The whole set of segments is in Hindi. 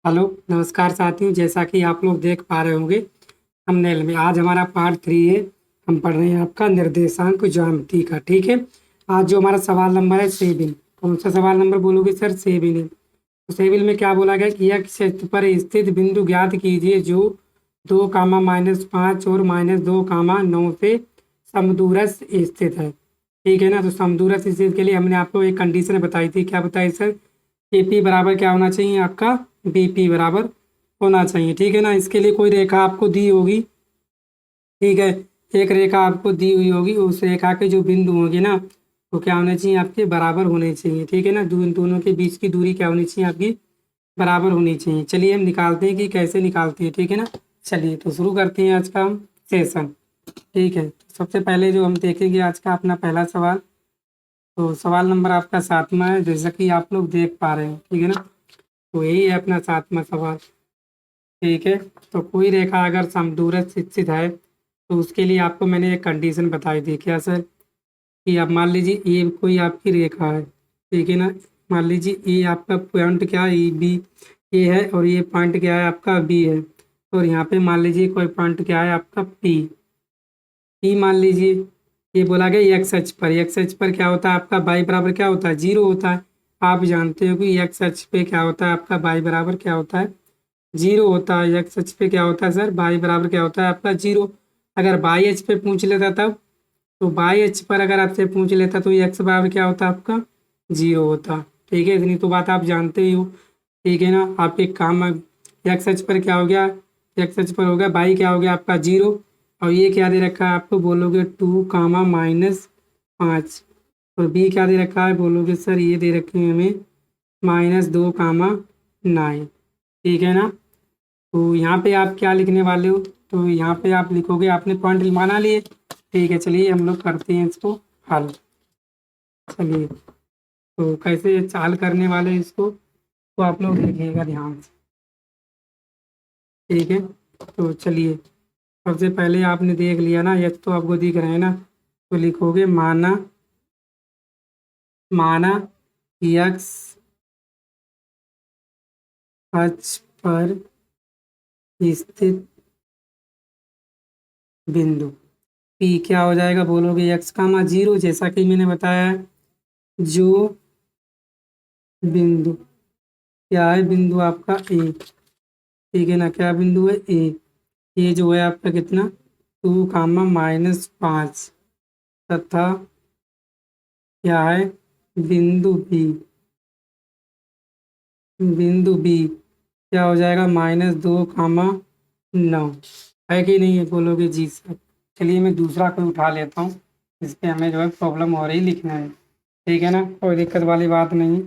हेलो नमस्कार साथियों, जैसा कि आप लोग देख पा रहे होंगे थंबनेल में, आज हमारा पार्ट 3 है। हम पढ़ रहे हैं आपका निर्देशांक ज्यामिति का। ठीक है, आज जो हमारा सवाल नंबर है 7। कौन सा सवाल नंबर बोलोगे सर? 7 है। तो 7 में क्या बोला गया कि एक क्षेत्र पर स्थित बिंदु ज्ञात कीजिए जो 2, -5 और -2, 9 से समदूरस्थ स्थित है। ठीक है ना। तो समदूरस्थ स्थित के लिए हमने आपको एक कंडीशन बताई थी। क्या बताई सर? AP बराबर क्या होना चाहिए आपका? BP बराबर होना चाहिए। ठीक है ना। इसके लिए कोई रेखा आपको दी होगी। ठीक है, एक रेखा आपको दी हुई होगी, उस रेखा के जो बिंदु होंगे ना, वो क्या होने चाहिए? आपके बराबर होने चाहिए। ठीक है ना। दोनों के बीच की दूरी क्या होनी चाहिए? आपकी बराबर होनी चाहिए। चलिए हम निकालते हैं कि कैसे निकालते हैं। ठीक है ना। चलिए तो शुरू करते हैं आज का हम सेशन। ठीक है, तो सबसे पहले जो हम देखेंगे आज का अपना पहला सवाल, तो सवाल नंबर आपका 7वां है, जैसा कि आप लोग देख पा रहे हैं। ठीक है ना। तो यही है अपना 7वां सवाल। ठीक है, तो कोई रेखा अगर समदूरस्थ स्थित है तो उसके लिए आपको मैंने एक कंडीशन बताई थी। क्या सर? कि आप मान लीजिए ये कोई आपकी रेखा है। ठीक है ना। मान लीजिए ये आपका पॉइंट क्या है? B ये है, और ये पॉइंट क्या है? आपका B है। और यहाँ पे मान लीजिए कोई पॉइंट क्या है? आपका P मान लीजिए। ये बोला गया एक्स अक्ष पर। एक्स अक्ष पर क्या होता है आपका? y बराबर क्या होता है? 0 होता है। आप जानते हो कि एक्स अक्ष पे क्या होता है आपका? y बराबर क्या होता है? 0 होता है। एक्स अक्ष पे क्या होता है सर? y बराबर क्या होता है आपका? 0। अगर y अक्ष पे पूछ लेता तब, तो y अक्ष पर अगर आपसे पूछ लेता तो ये x बराबर क्या होता आपका? 0 होता। ठीक है, इतनी तो बात आप जानते ही हो। ठीक है ना। आप एक काम, एक्स अक्ष पर क्या हो गया? एक्स अक्ष पर हो गया y क्या हो गया आपका? 0। और ये क्या दे रखा है आपको? बोलोगे 2, -5। और b क्या दे रखा है? बोलोगे सर ये दे रखे हैं हमें -2, 9। ठीक है ना। तो यहाँ पे आप क्या लिखने वाले हो? तो यहाँ पे आप लिखोगे, आपने पॉइंट बना लिए। ठीक है, चलिए हम लोग करते हैं इसको हल। चलिए, तो कैसे चाल करने वाले हैं इसको, तो आप लोग देखिएगा ध्यान से। ठीक है, तो चलिए सबसे पहले आपने देख लिया ना, ये तो आपको दिख रहे हैं ना। तो लिखोगे माना माना यक्स अक्ष पर स्थित बिंदु P क्या हो जाएगा? बोलोगे x, 0, जैसा कि मैंने बताया है। जो बिंदु क्या है? बिंदु आपका A। ठीक है ना। क्या बिंदु है? A। ये जो है आपका कितना? 2, -5 तथा क्या है? बिंदु B। बिंदु B क्या हो जाएगा? -2, 9 है कि नहीं है? बोलोगे जी सर। चलिए मैं दूसरा कोई उठा लेता हूँ, इस पे हमें जो है प्रॉब्लम हो रही लिखना है। ठीक है ना, कोई दिक्कत वाली बात नहीं।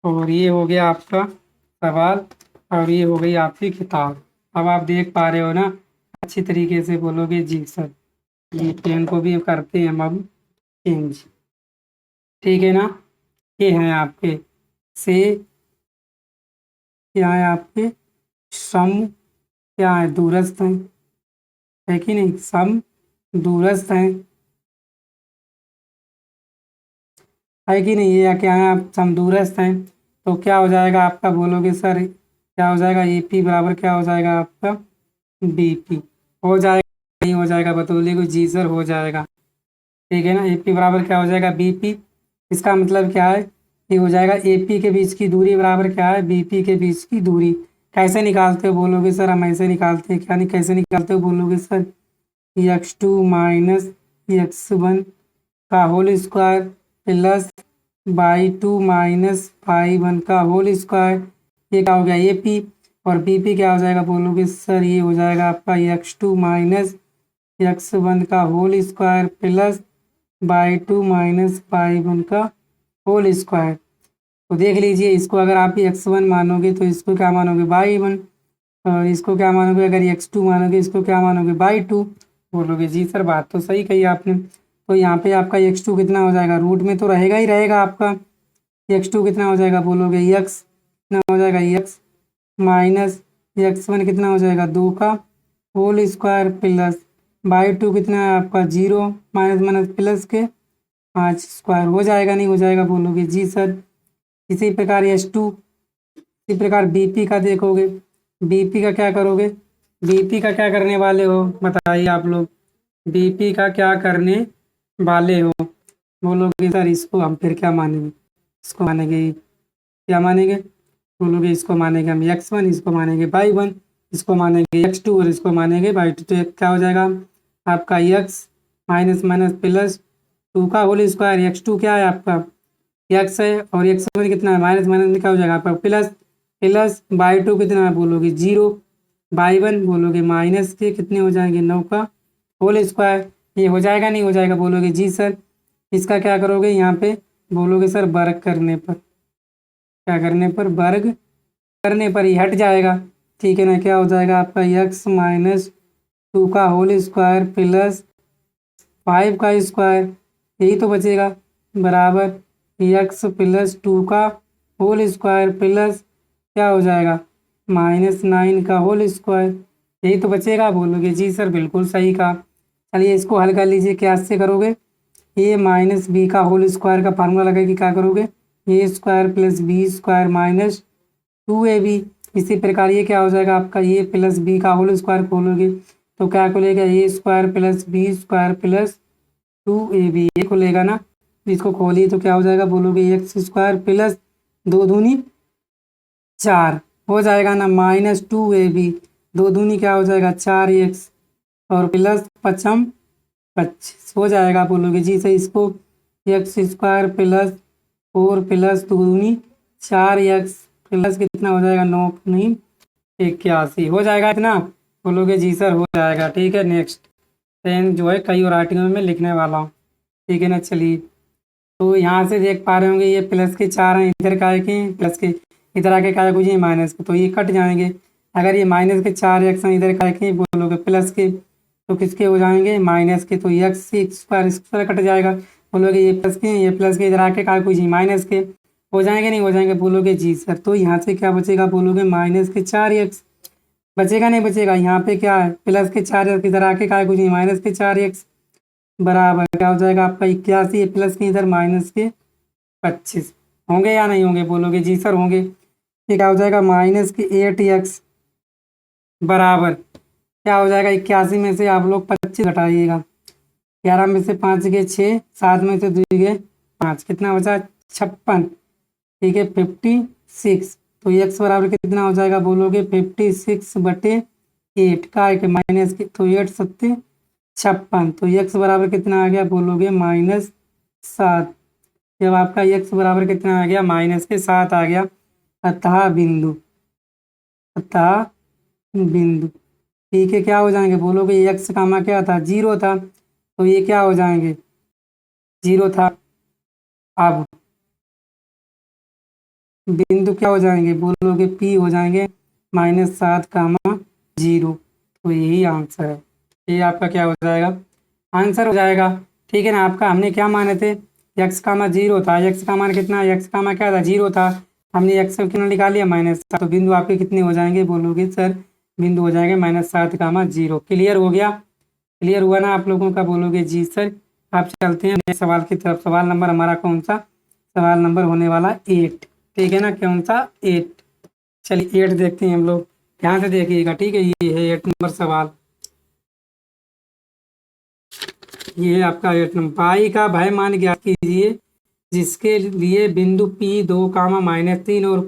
और ये हो गया आपका सवाल, और ये हो गई आपकी किताब। अब आप देख पा रहे हो ना अच्छी तरीके से? बोलोगे जी सर। ये पेन को भी करते हैं हम अब चेंज। ठीक है ना। ये हैं आपके से, क्या है आपके? सम, क्या है? दूरस्थ है कि नहीं? सम दूरस्थ है कि नहीं? ये क्या है? आप समदूरस्थ हैं। तो क्या हो जाएगा आपका? बोलोगे सर क्या हो जाएगा? AP बराबर क्या हो जाएगा आपका? BP हो जाएगा, नहीं हो जाएगा? बतौलिए जी सर हो जाएगा। ठीक है ना। AP बराबर क्या हो जाएगा? BP। इसका मतलब क्या है? ये हो जाएगा AP के बीच की दूरी बराबर क्या है? BP के बीच की दूरी। कैसे निकालते हो? बोलोगे सर हम ऐसे निकालते हैं। क्या नहीं, कैसे निकालते हो? बोलोगे सर x2 - x1 का whole square plus y2 - y1 का होल स्क्वायर। ये क्या हो गया? AP। और BP क्या हो जाएगा? बोलोगे सर ये हो जाएगा आपका x2 - x1 का whole square plus y2 - y1 का होल स्क्वायर। तो देख लीजिए, इसको अगर आप x1 मानोगे तो इसको क्या मानोगे? y1। और इसको क्या मानोगे? अगर x2 मानोगे इसको क्या मानोगे? y2। बोलोगे जी सर बात तो सही कही आपने। तो यहाँ पे आपका x2 कितना हो जाएगा? रूट में तो रहेगा ही रहेगा आपका। x2 कितना हो जाएगा? बोलोगे x कितना हो जाएगा? x माइनस x1 कितना हो जाएगा? 2 का होल स्क्वायर प्लस y2 कितना है आपका? 0 माइनस माइनस प्लस के 5 स्क्वायर। हो जाएगा नहीं हो जाएगा? बोलोगे जी सर। इसी प्रकार S2 इसी प्रकार बीपी का देखोगे, बीपी का क्या करोगे, बीपी का क्या करने वाले हो बताइए आप लोग, बीपी का क्या करने वाले हो। बोलोगे सर इसको हम फिर क्या मानेंगे, इसको मानेंगे, क्या मानेंगे, बोलोगे इसको मानेंगे हम x1, इसको मानेंगे y1, इसको मानेंगे x2 और इसको मानेंगे y2। तो क्या हो जाएगा आपका x माइनस माइनस प्लस 2 का होल स्क्वायर, x2 क्या है आपका x है और x1 कितना है माइनस माइनस में क्या हो जाएगा आपका प्लस, प्लस y2 कितना है बोलोगे 0, y1 बोलोगे माइनस के कितने हो जाएंगे 9 का होल स्क्वायर। ये हो जाएगा नहीं हो जाएगा, बोलोगे जी सर। इसका क्या करोगे यहाँ पे, बोलोगे सर वर्ग करने पर, क्या करने पर, वर्ग करने पर ही हट जाएगा, ठीक है ना। क्या हो जाएगा आपका x माइनस 2 का होल स्क्वायर प्लस 5 का स्क्वायर, यही तो बचेगा, बराबर x प्लस 2 का होल स्क्वायर प्लस क्या हो जाएगा माइनस 9 का होल स्क्वायर, यही तो बचेगा। बोलोगे जी सर बिल्कुल सही कहा। चलिए इसको हल कर लीजिए, क्या से करोगे, ए माइनस बी का होल स्क्वायर का फार्मूला लगा कि क्या करोगे, a square plus b square minus 2ab। इसी प्रकार ये क्या हो जाएगा आपका ए प्लस बी का होल स्क्वायर खोलोगे तो क्या खुलेगा a square plus b square plus 2ab, ये खुलेगा ना। इसको खोलिए तो क्या हो जाएगा, बोलोगे एक्स स्क्वायर प्लस 2 दूनी 4 हो जाएगा ना माइनस 2ab, 2 दूनी क्या हो जाएगा 4x और प्लस 5 25 हो जाएगा। बोलोगे जी सही, इसको एक्स स्क्वायर प्लस 4 प्लस 2 दूनी 4x प्लस कितना हो जाएगा 9 नहीं 81 हो जाएगा इतना। बोलोगे जी सर हो जाएगा, ठीक है। नेक्स्ट पेन जो है कई और आर्टिकल में लिखने वाला हूँ, ठीक है ना। चलिए तो यहाँ से देख पा रहे होंगे ये प्लस के 4 हैं, इधर का है कि प्लस के, इधर आके क्या कुछ ये माइनस के, तो ये कट जाएंगे। अगर ये माइनस के 4x हैं, इधर का है कि बोलोगे प्लस के, तो किसके हो जाएंगे माइनस के, तो एक्स स्क्वायर कट जाएगा। बोलोगे ये प्लस के, ये प्लस के, इधर आके क्या कुछ माइनस के हो जाएंगे नहीं हो जाएंगे, बोलोगे जी सर। तो यहाँ से क्या बचेगा, बोलोगे माइनस के 4x बचेगा नहीं बचेगा, यहाँ पे क्या है प्लस के 4x, इधर आके क्या कुछ नहीं माइनस के 4x बराबर क्या हो जाएगा आपका 81, प्लस के इधर माइनस के 25 होंगे या नहीं होंगे, बोलोगे जी सर होंगे। ये क्या हो जाएगा माइनस के 8x बराबर क्या हो जाएगा 81 में से आप लोग 25 घटाइएगा, 11 में से 5 गए 6, 7 में से 2 गए 5, कितना बचा 56, ठीक है 56। तो x बराबर कितना हो जाएगा, बोलोगे 56/8 का एक माइनस के, तो 8 सत्ते 56, तो x बराबर कितना आ गया, बोलोगे -7। जब आपका x बराबर कितना आ गया -7 आ गया, अतः बिंदु, अतः बिंदु, ठीक है क्या हो जाएंगे, बोलोगे x कामा क्या था 0 था, तो ये क्या हो जाएंगे 0 था। अब बिंदु क्या हो जाएंगे, बोलोगे P हो जाएंगे -7 कामा 0, तो यही आंसर है। ये आपका क्या हो जाएगा आंसर हो जाएगा, ठीक है ना। आपका हमने क्या माने थे x कामा 0 था, x का मान कितना, x कामा क्या था 0 था, हमने x का कितना निकाल लिया -7, तो बिंदु आपके कितने हो जाएंगे, बोलोगे सर बिंदु हो जाएंगे -7 कामा 0। क्लियर हो गया, क्लियर हुआ ना आप लोगों का, बोलोगे जी सर। आप चलते हैं नेक्स्ट सवाल की तरफ। सवाल नंबर हमारा कौन सा, सवाल नंबर होने वाला 8, ठीक है ना, कौन सा 8। चलिए 8 देखते हैं हम लोग, ध्यान से देखिएगा, ठीक है। ये है 8 नंबर सवाल, ये है आपका 8 नंबर। पाई का भय मान ज्ञात कीजिए जिसके लिए बिंदु P 2 कामा -3 और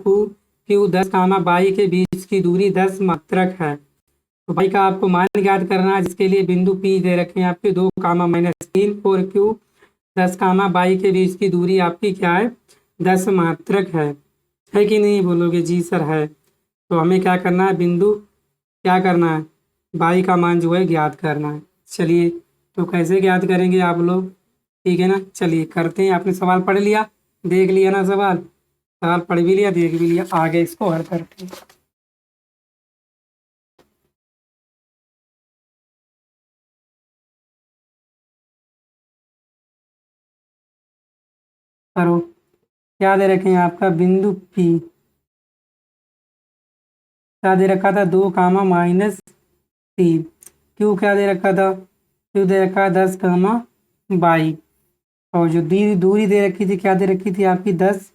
Q 10 कामा बाई के बीच की दूरी 10 मात्रक है। तो भाई का आपको मान ज्ञात करना है जिसके लिए बिंदु P दे रखे हैं आपके 2 कामा -3 और Q 10 कामा बाई के बीच की दूरी आपकी क्या है 10 मात्रक है कि नहीं, बोलोगे जी सर है। तो हमें क्या करना है, बिंदु क्या करना है बाई का मान जो है ज्ञात करना है। चलिए तो कैसे ज्ञात करेंगे आप लोग, ठीक है ना। चलिए करते हैं, आपने सवाल पढ़ लिया, देख लिया ना, सवाल सवाल पढ़ भी लिया देख भी लिया, आगे इसको हल करते हैं। करो, क्या दे रखे हैं आपका बिंदु P, क्या दे रखा था 2 कामा -3, क्यू क्या दे रखा था, क्यू दे रखा है 10 कामा बाई, और जो दूरी दे रखी थी क्या दे रखी थी आपकी 10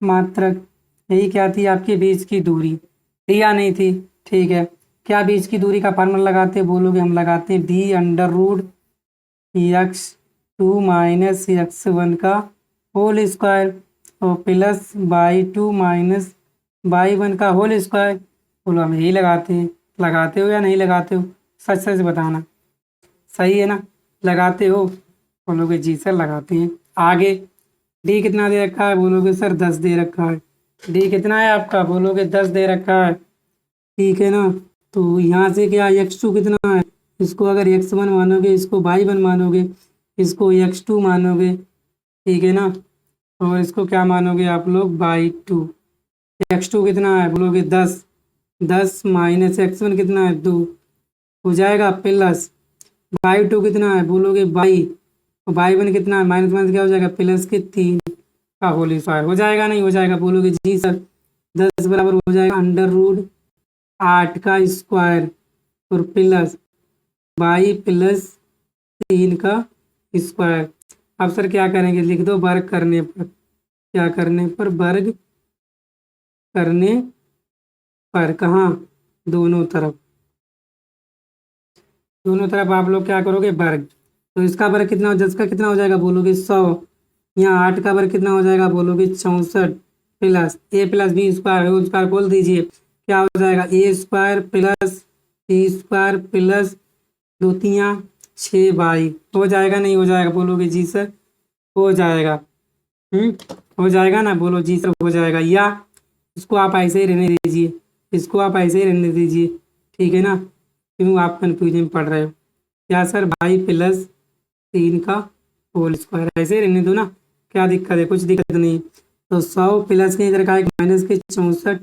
मात्रक, यही क्या थी आपके बीच की दूरी, थी या नहीं थी? ठीक है, क्या बीच की दूरी का फार्मूला लगाते हैं बोलोगे? हम लगाते हैं be under root x2 minus x1 का होल स्क्वायर और प्लस y2 माइनस y1 का होल स्क्वायर। बोलो हम यही लगाते हैं। लगाते हो या नहीं लगाते हो? सच सच बताना। सही है ना? लगाते हो? बोलोगे जी सर लगाते हैं। आगे डी कितना दे रखा है? बोलोगे सर 10 दे रखा है। डी कितना है आपका? बोलोगे 10 दे रखा है। ठीक है ना? तो यहाँ से क्या x2 कितना है? इसको अगर x1 मानोगे, इसको y1 मानोगे, इसको x2 मानोगे, ठीक है ना? और इसको क्या मानोगे आप लोग? y2। x2 कितना है? बोलोगे 10। 10 माइनस x1 कितना है? 2 हो जाएगा प्लस y2 कितना है? बोलोगे 22 और y1 कितना है? माइनस माइनस क्या हो जाएगा? प्लस के 3 का होल स्क्वायर। हो जाएगा नहीं हो जाएगा? बोलोगे जी सर। 10 बराबर हो जाएगा अंडर रूट 8 का स्क्वायर और प्लस y प्लस 3 का स्क्वायर। अब सर क्या करेंगे? लिख दो वर्ग करने पर। क्या करने पर? वर्ग करने पर। कहाँ? दोनों तरफ। दोनों तरफ आप लोग क्या करोगे? वर्ग। तो इसका वर्ग कितना, 10 का कितना हो जाएगा? बोलोगे 100। यहाँ 8 का वर्ग कितना हो जाएगा? बोलोगे 64 plus a plus b square whole square बोल दीजिए। क्या हो जाएगा? A square plus b square plus 2 तियाँ 6y। हो जाएगा नहीं हो जाएगा? बोलोगे जी सर हो जाएगा। हो जाएगा ना? बोलो जी सर हो जाएगा। या इसको आप ऐसे ही रहने दीजिए, इसको आप ऐसे ही रहने दीजिए। ठीक है ना? क्यों आप कंफ्यूजन में पड़ रहे हो? क्या सर? y प्लस 3 का होल स्क्वायर ऐसे ही रहने दो ना। क्या दिक्कत है? कुछ दिक्कत नहीं। तो 100 प्लस के इधर का माइनस के 64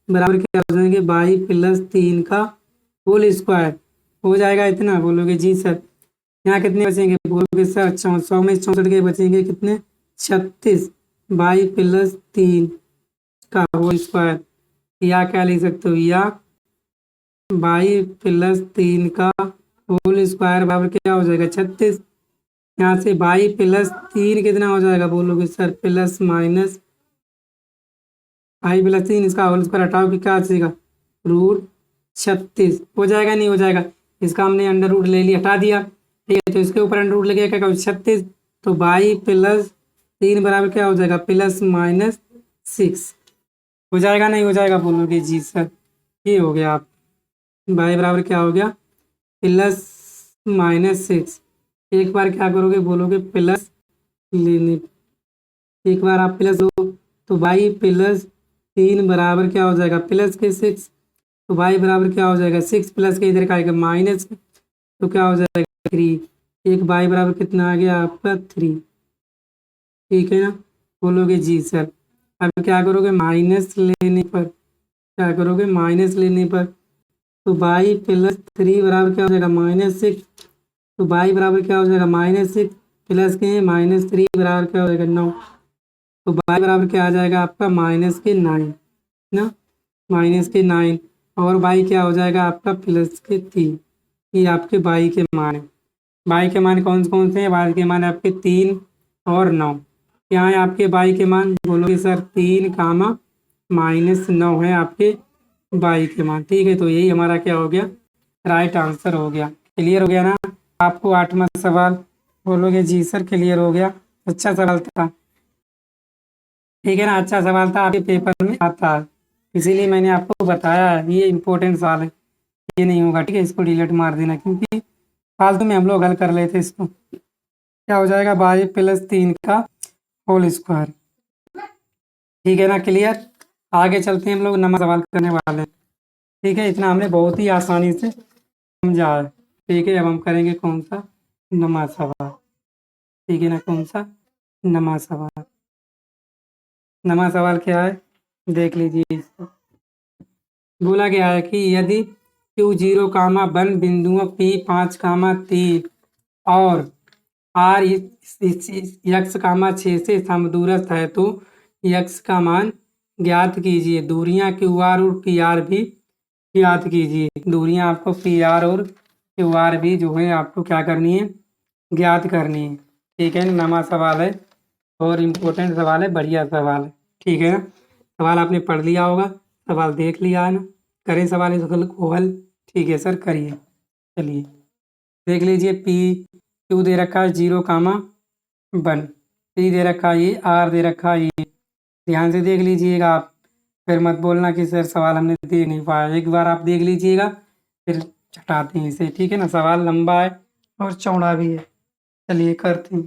बराबर क्या हो जाएंगे? y प्लस 3 का होल स्क्वायर। हो जाएगा इतना? बोलोगे जी सर। यहाँ कितने बचेंगे? बोलोगे सर 100 में 64 के बचेंगे कितने? 36 y प्लस 3 का होल स्क्वायर। या क्या लिख सकते हो? या y प्लस 3 का होल स्क्वायर बराबर क्या हो जाएगा? 36। यहाँ से y प्लस 3 कितना हो जाएगा? बोलोगे sir plus minus y plus 3 इसका होल स्क्वायर हटाओ कि क्या बचेगा? रूट 36। हो जाएगा नहीं हो जाएगा? इसका हमने अंडर रूट ले लिया, हटा दिया। ठीक है, तो इसके ऊपर अंडर रूट लगे क्या? 36। तो y प्लस 3 बराबर क्या हो जाएगा? Plus minus 6। हो जाएगा नहीं हो जाएगा? बोलोगे जी सर। ये हो गया। आप y बराबर क्या हो गया? Plus minus 6। एक बार क्या करोगे? बोलोगे प्लस लेने। एक बार आप प्लस दो तो y प्लस 3 बराबर क्या हो जाएगा? प्लस के 6। तो y बराबर क्या हो जाएगा? 6 प्लस के इधर का आएगा माइनस, तो क्या हो जाएगा? 3। एक y बराबर कितना आ गया आपका? 3। ठीक है ना? बोलोगे जी सर। अब क्या करोगे? माइनस लेने पर क्या करोगे? माइनस लेने पर तो y प्लस 3 बराबर क्या हो जाएगा? माइनस 6। तो y बराबर क्या हो जाएगा? माइनस 6 प्लस के माइनस 3 बराबर क्या हो जाएगा? 9। तो y बराबर क्या आ जाएगा आपका? माइनस के 9 ना, माइनस के 9। और y क्या हो जाएगा आपका? प्लस के 3। ये आपके y के मान है। y के मान कौन कौन से हैं? y के मान आपके 3 और 9। क्या है आपके y के मान? बोलोगे सर 3 कामा माइनस 9 है आपके y के मान। ठीक है, तो यही हमारा क्या हो गया? राइट आंसर हो गया। क्लियर हो गया ना? आपको 8वां सवाल? बोलोगे जी सर क्लियर हो गया। अच्छा सवाल था। ठीक है ना? अच्छा सवाल था, आपके पेपर में आता है, इसीलिए मैंने आपको बताया है ये इंपॉर्टेंट सवाल है। ये नहीं होगा, ठीक है? इसको डिलीट मार देना, क्योंकि फालतू में हम लोग हल कर लेते इसको। क्या हो जाएगा? y प्लस 3 का होल स्क्वायर। ठीक है ना? क्लियर? आगे चलते हैं, हम लोग नंबर सवाल करने वाले हैं। ठीक है, इतना हमने बहुत ही आसानी से समझा है। ठीक है, अब हम करेंगे कौन सा? नंबर सवाल। ठीक है ना? कौन सा? नंबर सवाल। नंबर सवाल क्या है? देख लीजिए इसको। बोला गया है कि यदि Q0 कामा 1 बिंदुओं P5 कामा 3 और R यक्स कामा 6 से समदूरस्थ है तो यक्स का मान ज्ञात कीजिए। दूरियां QR और PR भी ज्ञात कीजिए। दूरियां आपको PR और QR भी जो है आपको क्या करनी है? ज्ञात करनी है। ठीक है, नवा सवाल है और इम्पोर्टेंट सवाल है, बढ़िया सवाल है। ठीक है ना? सवाल आपने पढ़ लिया होगा, सवाल देख लिया है ना। करें सवाल इस को हल। ठीक है सर, करिए। चलिए देख लीजिए, पी क्यू दे रखा है 0, 1, पी दे रखा है ये, आर दे रखा है ये। ध्यान से देख लीजिएगा आप, फिर मत बोलना कि सर सवाल हमने देख नहीं पाया। एक बार आप देख लीजिएगा, फिर चटाते हैं इसे। ठीक है ना, सवाल लंबा है और चौड़ा भी है। चलिए करते हैं।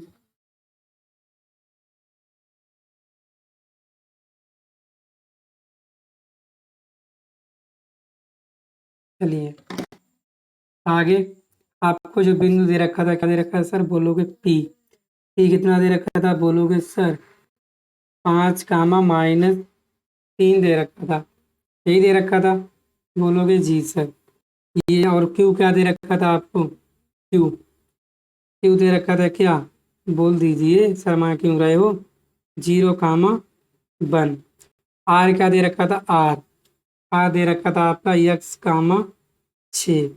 चलिए आगे, आपको जो बिंदु दे रखा था, क्या दे रखा है सर? बोलोगे पी। पी कितना दे रखा था? बोलोगे सर 5, -3 दे रखा था। यही दे रखा था, बोलोगे जी सर। ये और क्यू क्या दे रखा था आपको? क्यू, क्यू दे रखा था क्या? बोल दीजिए, शर्मा क्यों रहे हो? 0, 1। आर क्या दे रखा था? आर, आर दे रखा था आपका x, 6।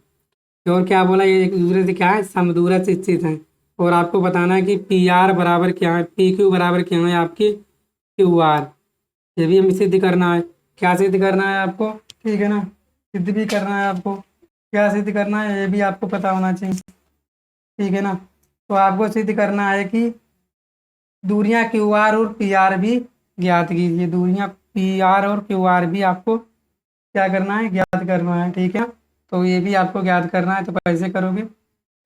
और क्या बोला? ये एक दूसरे से क्या है? समदूरस्थ से स्थित है। और आपको बताना है कि पी आर बराबर क्या है, पी क्यू बराबर क्या है आपकी क्यू आर। ये भी हमें सिद्ध करना है। क्या सिद्ध करना है आपको? ठीक है ना, सिद्ध भी करना है आपको। क्या सिद्ध करना है, ये भी आपको पता होना चाहिए। ठीक है ना, तो आपको सिद्ध करना है कि दूरियां क्यू आर और पी आर भी ज्ञात कीजिए। दूरियां पी आर और क्यू आर भी आपको क्या करना है? ज्ञात करना है। ठीक है, तो ये भी आपको ज्ञात करना है, तो कैसे करोगे?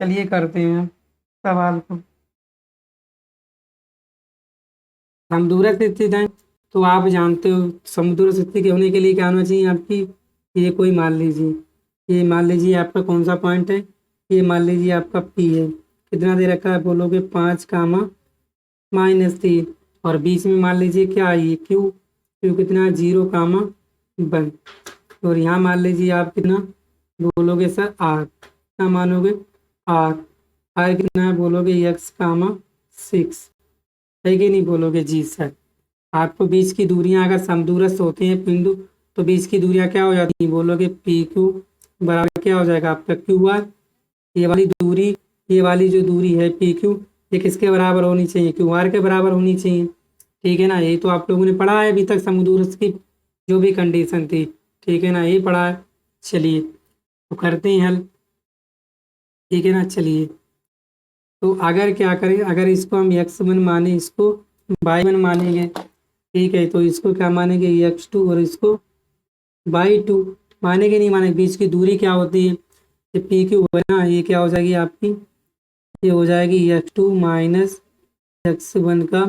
चलिए करते हैं सवाल को। समदूरस्थ स्थित है, तो आप जानते हो समदूरस्थ स्थिति के होने के लिए क्या होना चाहिए आपकी? ये कोई मान लीजिए, ये मान लीजिए आपका कौन सा पॉइंट है? ये मान लीजिए आपका पी है। कितना दे रखा है? बोलोगे 5, -3। और बीच में मान लीजिए क्या है? ये क्यू, क्यू कितना है? 0, 1। और यहाँ मान लीजिए आप कितना बोलोगे सर? आर, क्या मानोगे? आर, आर कितना है? बोलोगे x, 6। है कि नहीं? बोलोगे जी सर। आपको बीच की दूरियां अगर समदूरस्थ होती हैं बिंदु, तो बीच की दूरियां क्या हो जाती हैं? बोलोगे पी क्यू बराबर क्या हो जाएगा आपका? Q R. ये वाली दूरी, ये वाली जो दूरी है पी क्यू, ये किसके बराबर होनी चाहिए? क्यू आर के बराबर होनी चाहिए। ठीक है ना, ये तो आप लोगों ने पढ़ा है अभी तक समदूरस्थ की जो भी कंडीशन थी। ठीक है ना, ये पढ़ा है। चलिए तो करते हैं हल। ठीक है ना, चलिए तो अगर क्या करें, अगर इसको हम x1 माने, इसको y1 मानेंगे। ठीक है, तो इसको क्या मानेंगे? x2, और इसको y2 मानेंगे। नहीं माने, बीच की दूरी क्या होती है? ये पी क्यू है ना, ये क्या हो जाएगी आपकी? ये हो जाएगी x2 माइनस x1 का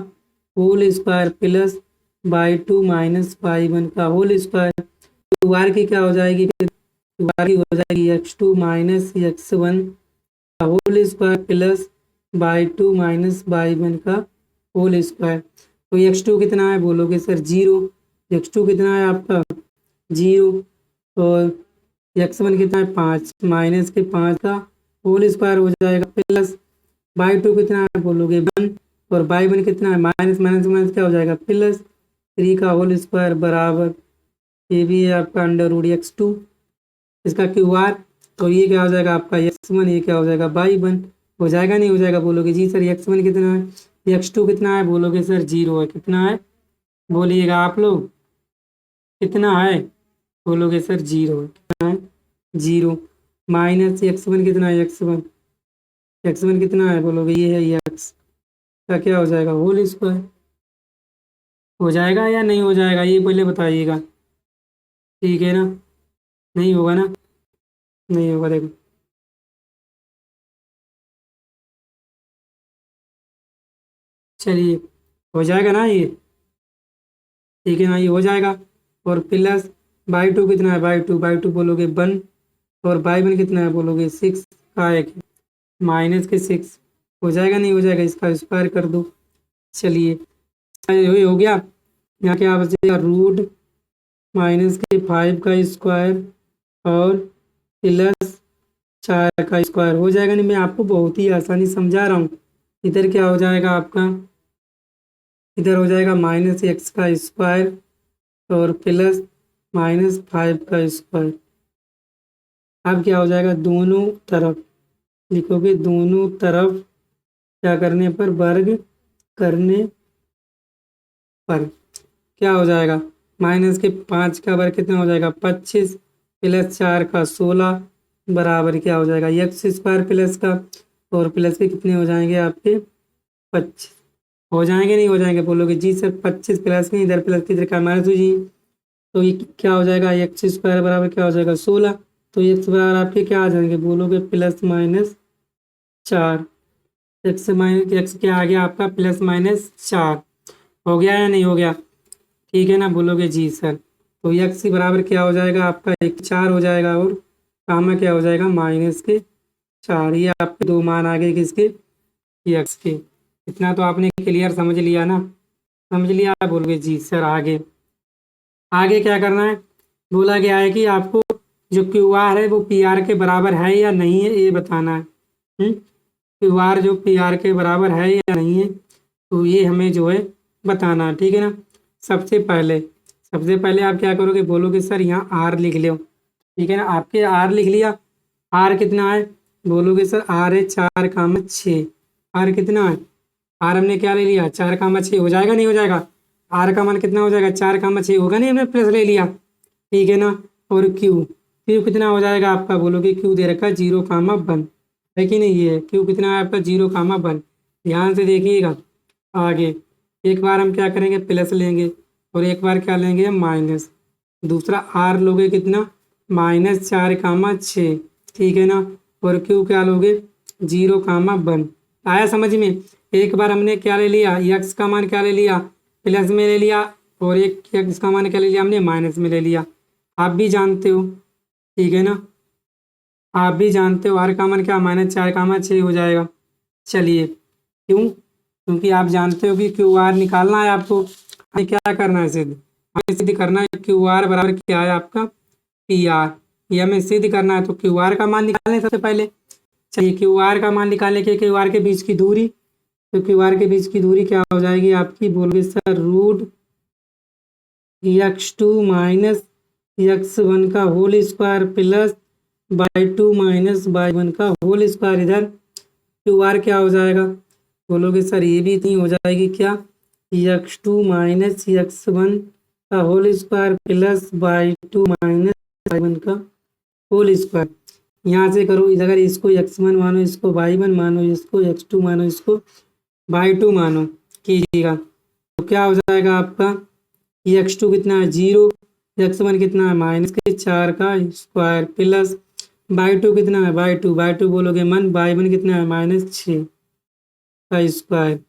whole square plus y2 minus y1 का होल स्क्वायर। क्यू आर की क्या हो जाएगी? क्यू आर की हो जाएगी x2 माइनस x1 का whole square plus y2 minus y1 का होल स्क्वायर। तो x2 कितना है? बोलोगे सर 0। x2 कितना है आपका? 0। और x1 कितना है? 5, माइनस के 5 का होल स्क्वायर हो जाएगा प्लस y2 कितना है? बोलोगे 1। और y1 कितना है? माइनस माइनस माइनस क्या हो जाएगा? प्लस 3 का होल स्क्वायर बराबर, ये भी है आपका अंडर रूट x2, इसका क्यू आर। तो ये क्या हो जाएगा आपका? x1, ये क्या हो जाएगा? y1। हो जाएगा नहीं हो जाएगा? बोलोगे जी सर। x1 कितना है? x2 कितना है? बोलोगे सर 0 है। कितना है बोलिएगा आप लोग? कितना है? बोलोगे सर 0 है। कितना है? 0। माइनस x1 कितना है? x1 कितना है? बोलोगे ये है x का क्या हो जाएगा? Whole square. हो जाएगा या नहीं हो जाएगा, ये पहले बताइएगा। ठीक है ना, नहीं होगा ना? नहीं होगा, देखो। चलिए हो जाएगा ना ये? ठीक है ना, ये हो जाएगा। और प्लस y2 कितना है? y2 बोलोगे 1। और y1 कितना है? बोलोगे 6 का एक माइनस के 6। हो जाएगा नहीं हो जाएगा? इसका स्क्वायर कर दो। चलिए ये हो गया। यहाँ क्या बचेगा? रूट माइनस के 5 का स्क्वायर और प्लस 4 का स्क्वायर। हो जाएगा नहीं? मैं आपको बहुत ही आसानी समझा रहा हूँ। इधर क्या हो जाएगा आपका? इधर हो जाएगा माइनस एक्स का स्क्वायर और प्लस -5 का स्क्वायर। अब क्या हो जाएगा? दोनों तरफ लिखोगे, दोनों तरफ क्या करने पर? वर्ग करने पर क्या हो जाएगा? माइनस के 5 का वर्ग कितना हो जाएगा 25 प्लस 4 का 16 बराबर क्या हो जाएगा एक्स स्क्वायर प्लस का और प्लस के कितने हो जाएंगे आपके 25 हो जाएंगे नहीं हो जाएंगे बोलोगे जी सर 25 प्लस नहीं इधर प्लस की इधर का माइनस हो जी तो ये क्या हो जाएगा एक्स स्क्वायर बराबर क्या हो जाएगा 16 तो एक्स बराबर आपके क्या आ जाएंगे बोलोगे plus minus 4 x minus x क्या आ गया आपका प्लस माइनस 4 हो गया या नहीं हो गया ठीक है ना बोलोगे जी सर तो एक्स बराबर क्या हो जाएगा आपका 4 हो जाएगा और कामा क्या हो जाएगा माइनस के 4 ये आपके दो मान आ गए किसके एक्स के इतना तो आपने क्लियर समझ लिया ना समझ लिया बोलोगे जी सर आगे आगे क्या करना है बोला गया है कि आपको जो क्यू आर है वो पी आर के बराबर है या नहीं है ये बताना है क्यू आर जो पी आर के बराबर है या नहीं है तो ये हमें जो है बताना है ठीक है ना सबसे पहले आप क्या करोगे बोलोगे सर यहाँ आर लिख लो ठीक है ना आपके आर लिख लिया आर कितना है बोलोगे सर आर है 4,6 आर कितना है आर हमने क्या ले लिया 4,6 हो जाएगा नहीं हो जाएगा आर का मान कितना हो जाएगा 4,6 होगा नहीं हमने प्लस ले लिया ठीक है ना और क्यू कितना हो जाएगा आपका बोलोगे क्यू दे रखा 0,1 है कि नहीं ये क्यू कितना है आपका 0,1 ध्यान से देखिएगा आगे एक बार हम क्या करेंगे प्लस लेंगे और एक बार क्या लेंगे माइनस दूसरा आर लोगे कितना -4,6 ठीक है ना और क्यू क्या लोगे 0,1 आया समझ में एक बार हमने क्या ले लिया एक्स का मान क्या ले लिया प्लस में ले लिया और एक एक्स का मान क्या ले लिया हमने माइनस में ले लिया आप भी जानते हो ठीक है ना आप भी जानते हो आर का मान क्या -4,6 हो जाएगा चलिए क्यों क्योंकि आप जानते हो कि क्यू आर निकालना है आपको हमें क्या करना है सिद्ध करना है क्यू आर बराबर क्या है आपका पी आर ये हमें सिद्ध करना है तो क्यू आर का मान निकालने सबसे पहले चलिए क्यू आर का मान निकालने के क्यू आर के बीच की दूरी तो क्यू आर के बीच की दूरी क्या हो जाएगी आपकी बोलोगे सर √x2 - x1 का whole square plus y2 - y1 का होल स्क्वायर इधर क्यू आर क्या हो जाएगा बोलोगे सर ये भी इतनी हो जाएगी क्या x2 - x1 का whole square plus y2 - y1 का होल स्क्वायर यहाँ से करो अगर इसको x1 मानो इसको y1 मानो इसको x2 मानो इसको y2 मानो कीजिएगा तो क्या हो जाएगा आपका x2 कितना है 0 x1 कितना है -4 का स्क्वायर प्लस y2 कितना है y2 बोलोगे y1 कितना है -6 का स्क्वायर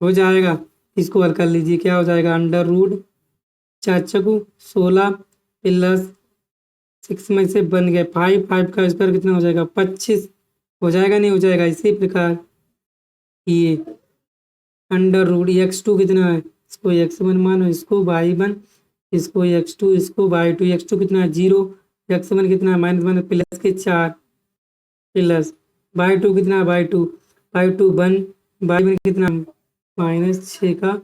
हो जाएगा इसको हल कर लीजिए क्या हो जाएगा √4 16 प्लस 6 में से बन गए 5 का स्क्वायर कितना हो जाएगा 25 हो जाएगा नहीं हो जाएगा इसी प्रकार ये √x2 कितना है इसको x1 मानो इसको y1 इसको x2 इसको y2 x2 कितना है 0 x1 कितना है -1 प्लस के 4 प्लस y2 कितना है y2 1 y1 कितना -6 का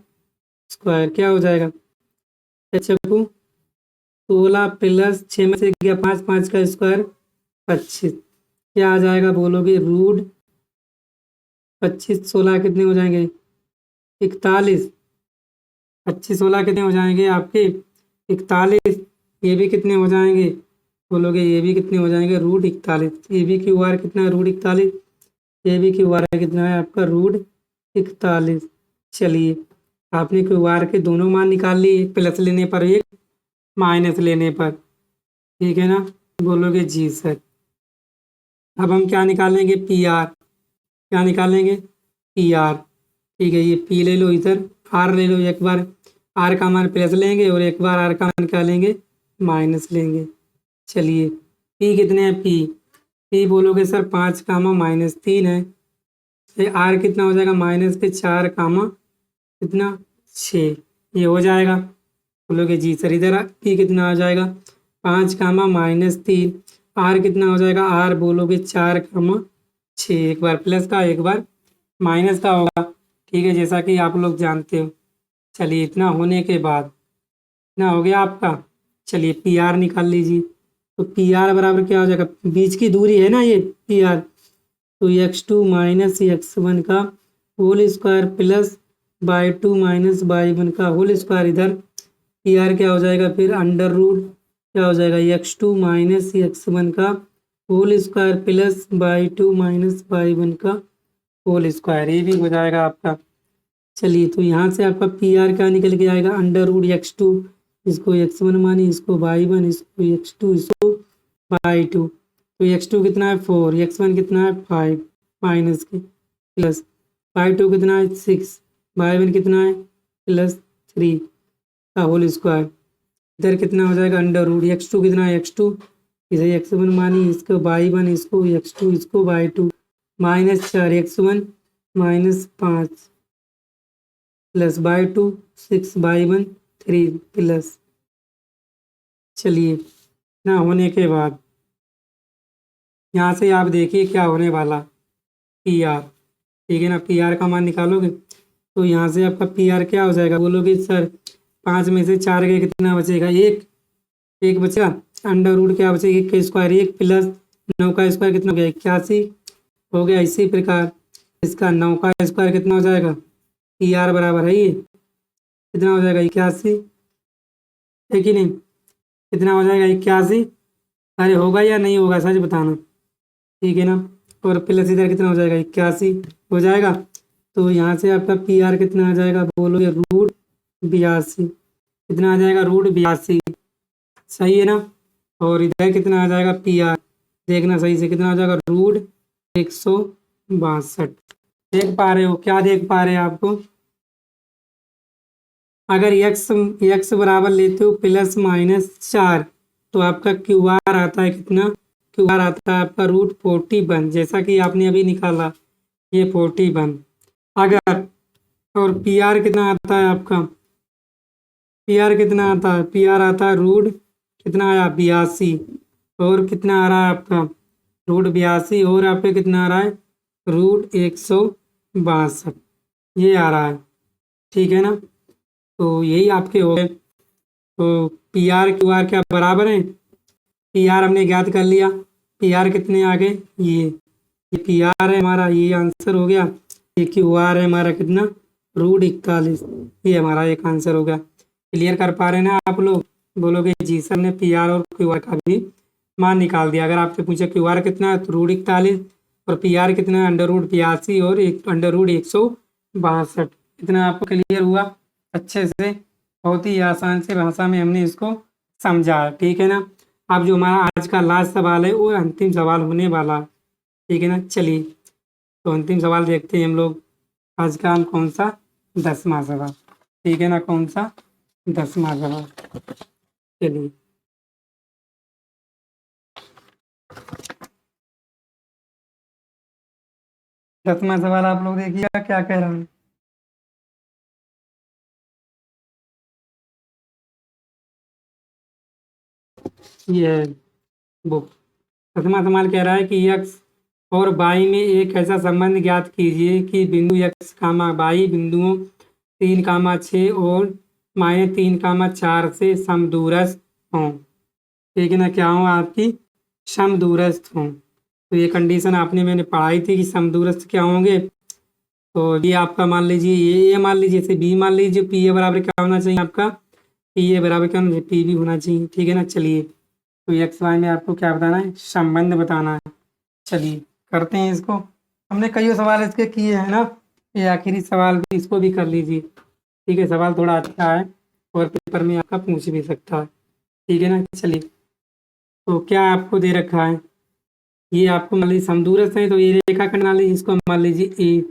स्क्वायर क्या हो जाएगा 16 प्लस 6 में से गया 5 का स्क्वायर 25 क्या आ जाएगा बोलोगे √25 16 कितने हो जाएंगे 41 25 16 कितने हो जाएंगे आपके 41 ये भी कितने हो जाएंगे बोलोगे ये भी कितने हो जाएंगे √41 ये भी क्यू आर कितना है √41 ये भी क्यू आर कितना है आपका √41 चलिए आपने क्यू आर के दोनों मान निकाल लिए प्लस लेने पर एक माइनस लेने पर ठीक है ना बोलोगे जी सर अब हम क्या निकालेंगे पी आर क्या निकालेंगे पी आर ठीक है ये पी ले लो इधर आर ले लो एक बार आर का मान प्लस लेंगे और एक बार आर का मान क्या लेंगे माइनस लेंगे चलिए पी कितने हैं पी बोलोगे सर 5 -3 है आर कितना हो जाएगा -4 कितना 6 ये हो जाएगा बोलोगे जी सर इधर पी कितना आ जाएगा 5 -3 आर कितना हो जाएगा आर बोलोगे 4 6 एक बार प्लस का एक बार माइनस का होगा ठीक है जैसा कि आप लोग जानते हो चलिए इतना होने के बाद इतना हो गया आपका चलिए पी आर निकाल लीजिए तो पी आर बराबर क्या हो जाएगा बीच की दूरी है ना ये पी आर तो x2 - x1 का whole square plus y2 - y1 का होल स्क्वायर इधर पी आर क्या हो जाएगा फिर अंडर रूट क्या हो जाएगा x2 माइनस x1 का whole square plus y2 minus y1 का होल स्क्वायर, ये भी हो जाएगा आपका। चलिए तो यहाँ से आपका पी आर क्या निकल के आएगा अंडर रूट x2, इसको x1 मानी, इसको y1, इसको x2, इसको y2। तो x2 कितना है 4, x1 कितना है 5 माइनस के प्लस y2 कितना है 6, y1 कितना है +3 का होल स्क्वायर। इधर कितना हो जाएगा अंडर रूट x2 कितना है x2, इसे x1 मानी, इसको y1, इसको x2, इसको y2 -4 x1 -5 plus y2 6 y1 3 plus. चलिए ना होने के बाद यहाँ से आप देखिए क्या होने वाला पी आर, ठीक है ना। पी आर का मान निकालोगे तो यहाँ से आपका पी आर क्या हो जाएगा, बोलोगे सर 5 में से 4 के कितना बचेगा, एक बचा, अंडर रूट क्या बचेगा 1 का स्क्वायर, 1 प्लस 9 का स्क्वायर कितना हो गया 81 हो गया। इसी प्रकार इसका 9 का स्क्वायर कितना हो जाएगा, पी आर बराबर है ये कितना हो जाएगा 81, है कि नहीं, कितना हो जाएगा 81। अरे होगा या नहीं होगा सच बताना, ठीक है ना। और प्लस इधर कितना हो जाएगा 81 हो जाएगा। तो यहाँ से आपका पी आर कितना आ जाएगा, बोलोगे रूट 82, कितना आ जाएगा रूट 82, सही है ना। और इधर कितना आ जाएगा पी आर, देखना सही से कितना आ जाएगा रूट 162। देख पा रहे हो, क्या देख पा रहे हैं आपको, अगर x बराबर लेते हो +-4 तो आपका क्यू आर आता है कितना, क्यू आर आता है आपका रूट 41, जैसा कि आपने अभी निकाला ये 41। अगर और पी आर कितना आता है आपका, पी आर कितना आता है, पी आर आता है रूट कितना आया 82, और कितना आ रहा है आपका रूट 82, और यहाँ पे कितना आ रहा है रूट 162, ये आ रहा है, ठीक है ना। तो यही आपके हो गए। तो पी आर क्यू आर क्या बराबर है, पी आर हमने ज्ञात कर लिया, पी आर कितने आ गए, ये पी आर है हमारा, ये आंसर हो गया। ये क्यू आर है हमारा कितना रूट 41, ये हमारा एक आंसर हो गया। क्लियर कर पा रहे हैं ना आप लोग, बोलोगे जी सर ने पी आर और क्यू आर का भी मान निकाल दिया। अगर आपसे पूछे क्यू आर कितना है तो रूट 41, और पी आर कितना है अंडर रूट 82 और अंडर रूट 162। इतना आपको क्लियर हुआ अच्छे से, बहुत ही आसान से भाषा में हमने इसको समझा, ठीक है ना। अब जो हमारा आज का लास्ट सवाल है वो अंतिम सवाल होने वाला, ठीक है ना। चलिए तो अंतिम सवाल देखते हैं हम लोग, आज का हम कौन सा 10वां सवाल, ठीक है ना, कौन सा 10वां सवाल। चलिए 10वां सवाल आप लोग देखिएगा क्या कह रहा है। ये बुक 10वां सवाल कह रहा है कि x और y में एक ऐसा संबंध ज्ञात कीजिए कि बिंदु x, y बिंदुओं 3, 6 और -3, 4 से समदूरस्थ हों, ठीक है ना, क्या हो आपकी समदूरस्थ हों। तो ये कंडीशन आपने मैंने पढ़ाई थी कि समदूरस्थ क्या होंगे। तो ये आपका मान लीजिए ये मान लीजिए इसे बी मान लीजिए, पी ए बराबर क्या होना चाहिए आपका, पी ए बराबर क्या होना चाहिए, पी बी होना चाहिए, ठीक है ना। चलिए तो एक्स वाई में आपको क्या बताना है, संबंध बताना है। चलिए करते हैं इसको, हमने कई सवाल इसके किए हैं ना, ये आखिरी सवाल भी इसको भी कर लीजिए, ठीक है। सवाल थोड़ा अच्छा है और पेपर में आपका पूछ भी सकता है, ठीक है ना। चलिए तो क्या आपको दे रखा है, ये आपको मान लीजिए समदूरस्थ है तो ये रेखाखंड मान लीजिए, इसको मान लीजिए ए,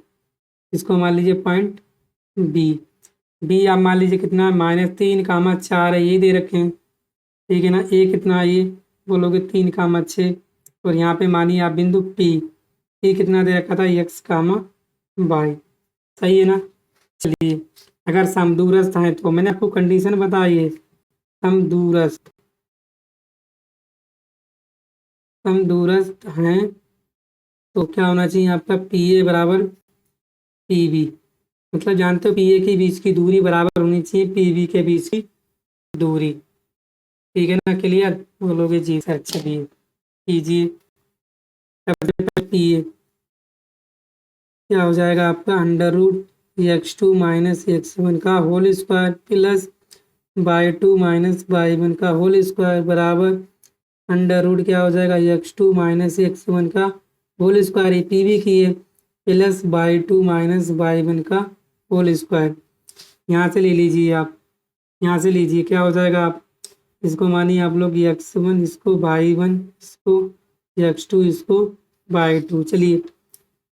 इसको मान लीजिए पॉइंट बी, बी आप मान लीजिए कितना -3, 4 है, ये दे रखे हैं, ठीक है ना। ए कितना है ये बोलोगे 3, 6, और यहाँ पे मानिए आप बिंदु पी, पी कितना दे रखा था x, y, सही है ना। चलिए अगर समदूरस्थ है तो मैंने आपको कंडीशन बताई है, समदूरस्थ समदूरस्थ हैं तो क्या होना चाहिए आपका पी ए बराबर पी बी, मतलब जानते हो पी ए के बीच की दूरी बराबर होनी चाहिए पी बी के बीच की दूरी, ठीक है ना। क्लियर बोलोगे जी सर, चलिए कीजिए। सबसे पहले पी ए क्या हो जाएगा आपका अंडर रूट x2 - x1 का whole square plus by 2 minus by 1 का होल स्क्वायर बराबर अंडर रूट क्या हो जाएगा x2 माइनस x1 का होल स्क्वायर, ये पी भी की है, प्लस बाई 2 माइनस बाई 1 का होल स्क्वायर। यहाँ से ले लीजिए आप, यहाँ से लीजिए क्या हो जाएगा, आप इसको मानिए आप लोग x1, इसको बाई 1, इसको x2, इसको बाई 2। चलिए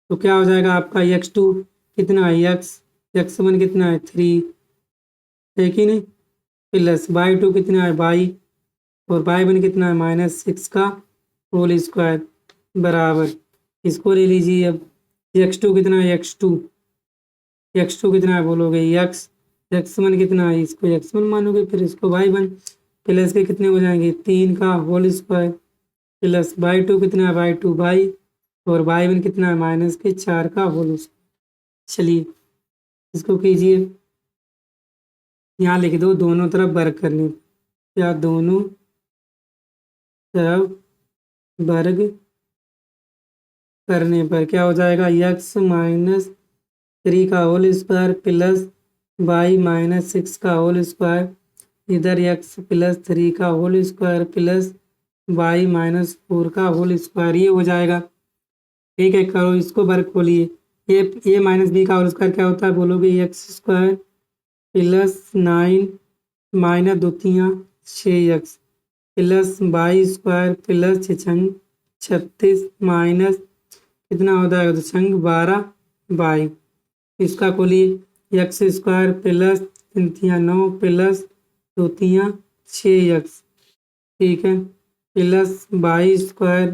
तो क्या हो जाएगा आपका x2 कितना है x1 कितना है 3 है कि नहीं, प्लस बाई 2 कितना है बाई, और बाई 1 कितना है -6 का होल स्क्वायर बराबर, इसको ले लीजिए अब x2 कितना है x2 कितना है बोलोगे x1 कितना है, इसको x1 मानोगे, फिर इसको बाई 1 प्लस के कितने हो जाएंगे 3 का होल स्क्वायर, प्लस बाई 2 कितना है बाई 2 बाई, और बाई 1 कितना है -4 का होल स्क्वायर। चलिए इसको कीजिए, यहाँ लिख दो दोनों तरफ वर्ग करने, क्या दोनों तरफ वर्ग करने पर क्या हो जाएगा x माइनस 3 का होल स्क्वायर प्लस बाई -6 का होल स्क्वायर, इधर x प्लस 3 का होल स्क्वायर प्लस बाई -4 का होल स्क्वायर, ये हो जाएगा। ठीक है, करो इसको वर्ग खोलिए, ए माइनस बी का होल स्क्वायर क्या होता है बोलोगे x square plus 9 minus 2 तियाँ 6x plus by square plus 36 minus कितना होता है तो 12 बाई, इसका खोलिए x square plus 3 तियाँ 9 plus 2 तियाँ 6x, ठीक है, plus by square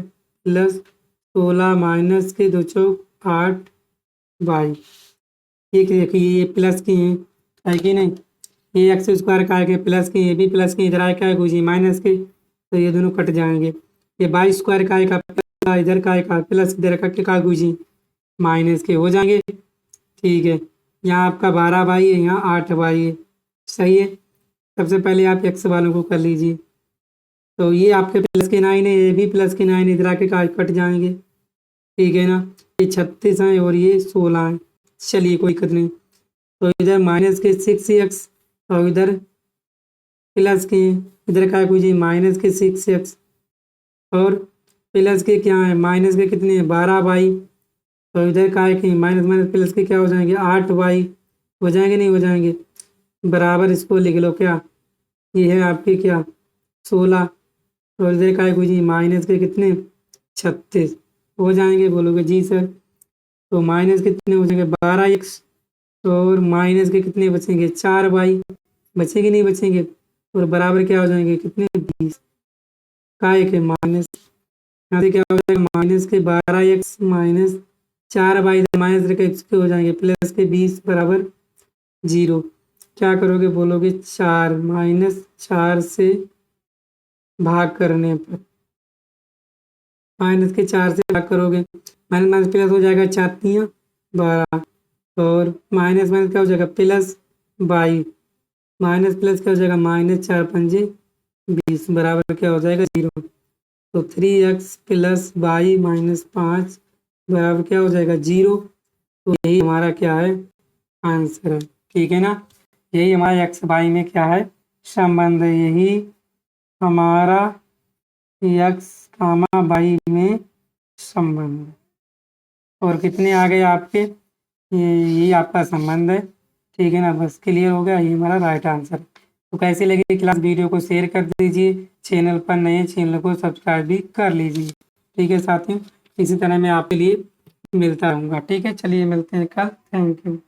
plus 16 minus के 2 चौक 8 बाई। ठीक है, देखिए ये प्लस की है कि नहीं, ये एक्स स्क्वायर का है प्लस के, ये भी प्लस के, इधर आए क्या है गुजी माइनस के, तो ये दोनों कट जाएंगे। ये बाई स्क्वायर का है इधर का है प्लस, इधर का गुजी माइनस के हो जाएंगे। ठीक है, यहाँ आपका 12 बाई है, यहाँ 8 बाई है, सही है। सबसे पहले आप एक्स वालों को कर लीजिए, तो ये आपके प्लस के 9 है, ये भी प्लस के 9 इधर आके कट जाएंगे, ठीक है ना। ये 36 हैं और ये 16 हैं, चलिए कोई दिक्कत नहीं। तो इधर माइनस के 6x और इधर प्लस के, इधर का कुछ माइनस के 6x और प्लस के क्या है माइनस के कितने 12 बाई, तो इधर का है कि माइनस माइनस प्लस के क्या हो जाएंगे 8 बाई, हो जाएंगे नहीं हो जाएंगे, बराबर इसको लिख लो क्या, ये है आपके क्या 16 और इधर का है कुछ माइनस के कितने 36, हो जाएंगे बोलोगे जी सर। तो माइनस कितने हो जाएंगे 12x और माइनस के कितने बचेंगे 4 बाई, बचेंगे नहीं बचेंगे, और बराबर क्या हो जाएंगे कितने 20 का एक है माइनस, यहाँ से क्या हो जाएगा माइनस के 12x माइनस 4 बाई माइनस के x के हो जाएंगे प्लस के 20 बराबर 0। क्या करोगे बोलोगे 4 -4 से भाग करने पर, माइनस के 4 से भाग करोगे माइनस माइनस प्लस हो जाएगा 4 तियाँ 12 और माइनस माइनस क्या हो जाएगा प्लस बाई, माइनस प्लस क्या हो जाएगा -4 पंजे 20 बराबर क्या हो जाएगा 0। तो 3x प्लस बाई -5 बराबर क्या हो जाएगा 0। तो यही हमारा क्या है आंसर है, ठीक है ना। यही हमारा एक्स बाई में क्या है संबंध है, यही हमारा एक्स कामा बाई में संबंध है। और कितने आ गए आपके, यही आपका संबंध है, ठीक है ना। बस क्लियर हो गया, ये हमारा राइट आंसर। तो कैसे लगे क्लास, वीडियो को शेयर कर दीजिए, चैनल पर नए चैनल को सब्सक्राइब भी कर लीजिए, ठीक है साथियों। इसी तरह मैं आपके लिए मिलता रहूँगा, ठीक है। चलिए मिलते हैं कल, थैंक यू।